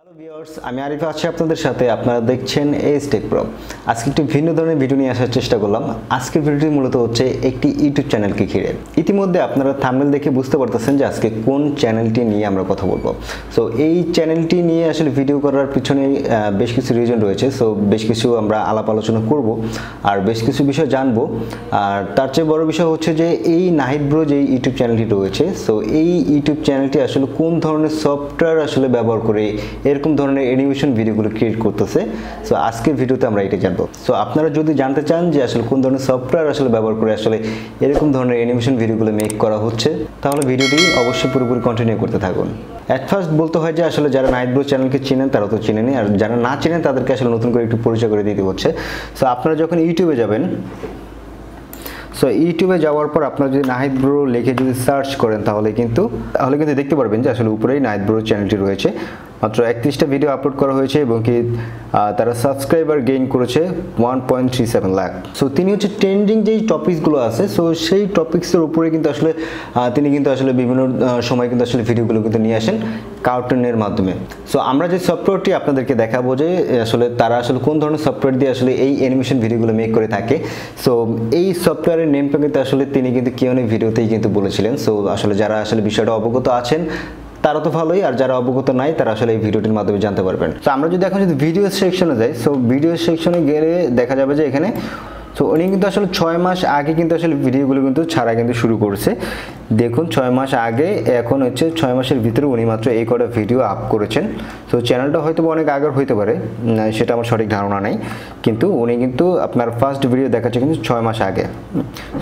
Hello viewers, আমি আরিফ আছি আপনাদের সাথে। আপনারা দেখছেন টেক প্রো। আজকে একটু ভিন্ন ধরনের ভিডিও নিয়ে আসার চেষ্টা করলাম। আজকের ভিডিওটি মূলত হচ্ছে একটি ইউটিউব চ্যানেলকে ঘিরে। ইতিমধ্যে আপনারা থাম্বনেল দেখে বুঝতে পারতেছেন যে আজকে কোন চ্যানেলটি নিয়ে আমরা কথা বলবো। সো এই চ্যানেলটি নিয়ে আসলে ভিডিও করার পিছনে বেশ কিছু রিজন রয়েছে। সো বেশ কিছু আমরা আলাপ আলোচনা করব আর বেশ কিছু বিষয় জানবো। আর তার চেয়ে বড় বিষয় হচ্ছে যে এই নাহিদ ব্রো যে ইউটিউব চ্যানেলটি রয়েছে, সো এই ইউটিউব চ্যানেলটি আসলে কোন ধরনের সফটওয়্যার আসলে ব্যবহার করে এরকম ধরনের অ্যানিমেশন ভিডিওগুলো ক্রিয়েট করতেছে। সো আজকের ভিডিওতে আমরা এটা জানবো। সো আপনারা যদি জানতে চান যে আসলে কোন ধরনের সফটওয়্যার আসলে ব্যবহার করে আসলে এরকম ধরনের অ্যানিমেশন ভিডিওগুলো মেক করা হচ্ছে, তাহলে ভিডিওটি অবশ্যই পুরোপুরি কন্টিনিউ করতে থাকুন। অ্যাট ফার্স্ট বলতে হয় যে আসলে যারা নাহিদ ব্রো চ্যানেলকে চিনেন তারা তো চিনেনি, আর যারা না চিনেন তাদেরকে আসলে নতুন করে একটু পরিচয় করে দিতে হচ্ছে। সো আপনারা যখন ইউটিউবে যাবেন, সো ইউটিউবে যাওয়ার পর আপনারা যদি নাহিদ ব্রো লিখে যদি সার্চ করেন তাহলে কিন্তু দেখতে পারবেন যে আসলে উপরেই নাহিদ ব্রো চ্যানেলটি রয়েছে। মাত্র 31টা ভিডিও আপলোড করা হয়েছে এবং কি তারা সাবস্ক্রাইবার গেইন করেছে 1.37 লাখ। সো তিনি হচ্ছে ট্রেন্ডিং যেই টপিকসগুলো আছে, সো সেই টপিক্সের উপরে কিন্তু আসলে তিনি কিন্তু আসলে বিভিন্ন সময় কিন্তু আসলে ভিডিওগুলো কিন্তু নিয়ে আসেন কার্টুনের মাধ্যমে। সো আমরা যে সফটওয়্যারটি আপনাদেরকে দেখাবো যে আসলে তারা আসলে কোন ধরনের সফটওয়্যার দিয়ে আসলে এই অ্যানিমেশন ভিডিওগুলো মেক করে থাকে। সো এই সফটওয়্যারের নেমটা কিন্তু আসলে তিনি কিন্তু কিউএনএ ভিডিওতেই কিন্তু বলেছিলেন। সো আসলে যারা আসলে বিষয়টা অবগত আছেন তারা তো ভালোই, আর যারা অবগত নাই তারা আসলে এই ভিডিওটির মাধ্যমে জানতে পারবেন। তো আমরা যদি এখন ভিডিও সেকশনে যাই, সো ভিডিও সেকশনে গেলে দেখা যাবে যে এখানে সো উনি কিন্তু আসলে 6 মাস আগে কিন্তু আসলে ভিডিওগুলো কিন্তু ছাড়া কিন্তু শুরু করছে। দেখুন 6 মাস আগে, এখন হচ্ছে 6 মাসের ভিতরে উনি মাত্র এই কটা ভিডিও আপ করেছেন। সো চ্যানেলটা হয়তো অনেক আগের হইতে পারে, সেটা আমার সঠিক ধারণা নাই, কিন্তু উনি কিন্তু আপনার ফার্স্ট ভিডিও দেখাচ্ছে কিন্তু 6 মাস আগে।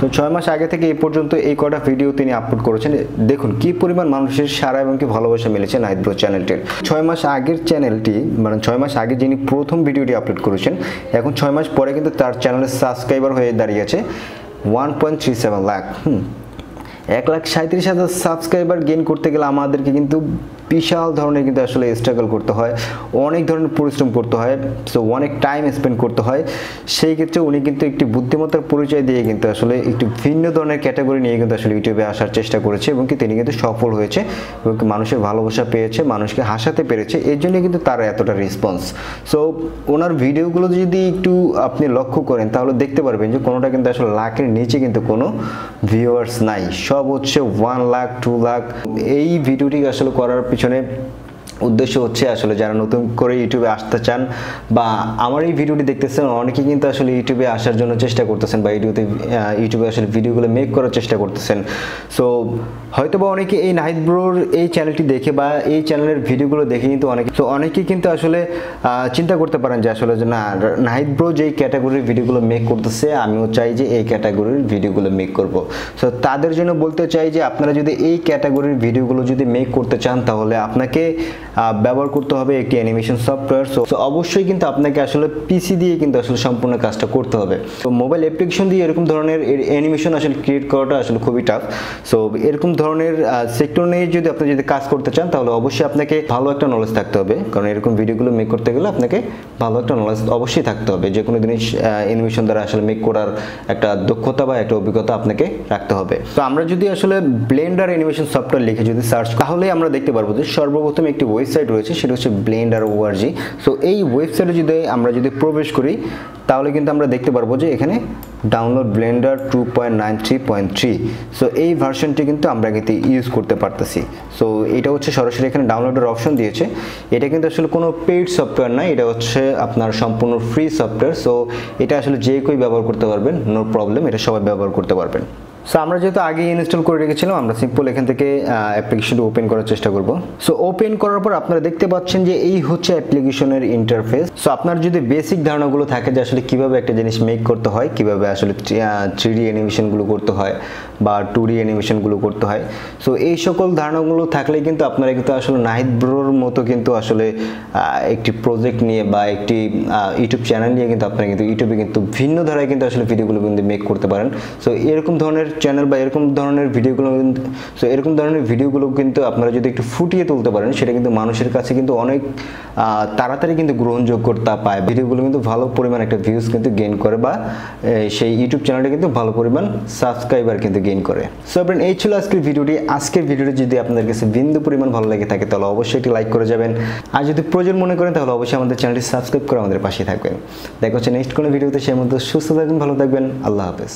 তো 6 মাস আগে থেকে এই পর্যন্ত এই কটা ভিডিও তিনি আপলোড করেছেন। দেখুন কি পরিমাণ মানুষের সাড়া এবং কি ভালোবাসা মিলেছে নাহিদ ব্রো চ্যানেলটির। 6 মাস আগের চ্যানেলটি, মানে 6 মাস আগে যিনি প্রথম ভিডিওটি আপলোড করেছেন, এখন 6 মাস পরে কিন্তু তার চ্যানেলের সাবস্ক্রাইবার হয়ে দাঁড়িয়েছে 1.37 লাখ। 1,37,000 সাবস্ক্রাইবার গেইন করতে গেলে আমাদেরকে কিন্তু বিশাল ধরনের কিন্তু আসলে স্ট্রাগল করতে হয়, অনেক ধরনের পরিশ্রম করতে হয়, সো অনেক টাইম স্পেন্ড করতে হয়। সেই ক্ষেত্রে উনি কিন্তু একটি বুদ্ধিমত্তার পরিচয় দিয়ে কিন্তু আসলে একটি ভিন্ন ধরনের ক্যাটাগরি নিয়ে কিন্তু আসলে ইউটিউবে আসার চেষ্টা করেছে এবং কি তিনি কিন্তু সফল হয়েছে এবং মানুষের ভালোবাসা পেয়েছে, মানুষকে হাসাতে পেরেছে। এর জন্য কিন্তু তার এতটা রেসপন্স। সো ওনার ভিডিওগুলো যদি একটু আপনি লক্ষ্য করেন তাহলে দেখতে পারবেন যে কোনোটা কিন্তু আসলে লাখের নিচে কিন্তু কোনো ভিউয়ার্স নাই, সব হচ্ছে 1 লাখ 2 লাখ। এই ভিডিওটি আসলে করার পিছনে উদ্দেশ্য হচ্ছে আসলে যারা নতুন করে ইউটিউবে আসতে চান বা আমার এই ভিডিওটি দেখতেছেন, অনেকেই কিন্তু আসলে ইউটিউবে আসার জন্য চেষ্টা করতেছেন বা ইউটিউবে আসলে ভিডিওগুলো মেক করার চেষ্টা করতেছেন। সো হয়তোবা অনেকে এই নাহিদ ব্রোর এই চ্যানেলটি দেখে বা এই চ্যানেলের ভিডিওগুলো দেখে কিন্তু অনেকেই কিন্তু আসলে চিন্তা করতে পারেন যে আসলে যে না, নাহিদ ব্রো যেই ক্যাটাগরির ভিডিওগুলো মেক করতেছে আমিও চাই যে এই ক্যাটাগরির ভিডিওগুলো মেক করব। সো তাদের জন্য বলতে চাই যে আপনারা যদি এই ক্যাটাগরির ভিডিওগুলো যদি মেক করতে চান তাহলে আপনাকে ব্যবহার করতে হবে একটি অ্যানিমেশন সফটওয়্যার। সো অবশ্যই কিন্তু আপনাকে আসলে পিসি দিয়ে কিন্তু আসলে সম্পূর্ণ কাজটা করতে হবে। তো মোবাইল অ্যাপ্লিকেশন দিয়ে এরকম ধরনের অ্যানিমেশন আসলে ক্রিয়েট করাটা আসলে খুবই টাফ। সো এরকম ধরনের সেক্টর নিয়ে যদি আপনি কাজ করতে চান তাহলে অবশ্যই আপনাকে ভালো একটা নলেজ থাকতে হবে, কারণ এরকম ভিডিওগুলো মেক করতে গেলে আপনাকে ভালো একটা নলেজ অবশ্যই থাকতে হবে। যে কোনো জিনিস অ্যানিমেশন দ্বারা আসলে মেক করার একটা দক্ষতা বা একটা অভিজ্ঞতা আপনাকে রাখতে হবে। তো আমরা যদি আসলে ব্লেন্ডার অ্যানিমেশন সফটওয়্যার লিখে যদি সার্চ তাহলে আমরা দেখতে পারবো যে সর্বপ্রথম একটি ওয়েবসাইট রয়েছে, সেটা হচ্ছে blender.org। সো এই ওয়েবসাইটে আমরা যদি প্রবেশ করি তাহলে কিন্তু আমরা দেখতে পারবো যে এখানে ডাউনলোড ব্লেন্ডার 2.93.3। সো এই ভার্সনটি কিন্তু আমরা কিন্তু ইউজ করতে পারতেছি। সো এটা হচ্ছে সরাসরি এখানে ডাউনলোডের অপশন দিয়েছে। এটা কিন্তু আসলে কোনো পেইড সফটওয়্যার না, এটা হচ্ছে আপনার সম্পূর্ণ ফ্রি সফটওয়্যার। সো এটা আসলে যে কেউ ব্যবহার করতে পারবেন, নো প্রবলেম, এটা সবাই ব্যবহার করতে পারবেন। সো আমরা যেহেতু আগে ইনস্টল করে রেখেছিলাম, আমরা সিম্পল এখান থেকে অ্যাপ্লিকেশনটা ওপেন করার চেষ্টা করব। সো ওপেন করার পর আপনারা দেখতে পাচ্ছেন যে এই হচ্ছে অ্যাপ্লিকেশনের ইন্টারফেস। সো আপনার যদি বেসিক ধারণাগুলো থাকে যে আসলে কিভাবে একটা জিনিস মেক করতে হয়, কিভাবে আসলে 3D অ্যানিমেশনগুলো করতে হয় বা 2D অ্যানিমেশনগুলো করতে হয়, সো এই সকল ধারণাগুলো থাকলে কিন্তু আপনারা কিন্তু আসলে নাহিদ ব্রোর মতো কিন্তু আসলে একটি প্রজেক্ট নিয়ে বা একটি ইউটিউব চ্যানেল নিয়ে কিন্তু আপনারা কিন্তু ইউটিউবে কিন্তু ভিন্ন ধারায় কিন্তু আসলে ভিডিওগুলো কিন্তু মেক করতে পারেন। সো এরকম ধরনের চ্যানেল বা এরকম ধরনের ভিডিওগুলো সো এরকম ধরনের ভিডিওগুলো কিন্তু আপনারা যদি একটু ফুটিয়ে তুলতে পারেন সেটা কিন্তু মানুষের কাছে কিন্তু অনেক তাড়াতাড়ি কিন্তু গ্রহণযোগ্যতা পায়। ভিডিওগুলো কিন্তু ভালো পরিমাণ একটা ভিউজ কিন্তু গেইন করে বা সেই ইউটিউব চ্যানেলটা কিন্তু ভালো পরিমাণ সাবস্ক্রাইবার কিন্তু গেইন করে। সো ফ্রেন্ড, এই ছিল আজকের ভিডিওটি। আজকের ভিডিওটি যদি আপনাদের কাছে বিন্দু পরিমাণ ভালো লাগে থাকে তাহলে অবশ্যই একটি লাইক করে যাবেন, আর যদি প্রয়োজন মনে করেন তাহলে অবশ্যই আমাদের চ্যানেলটি সাবস্ক্রাইব করে আমাদের পাশে থাকবেন। দেখা হচ্ছে নেক্সট কোনো ভিডিওতে, সেই মধ্যে সুস্থ থাকবেন, ভালো থাকবেন, আল্লাহ হাফেজ।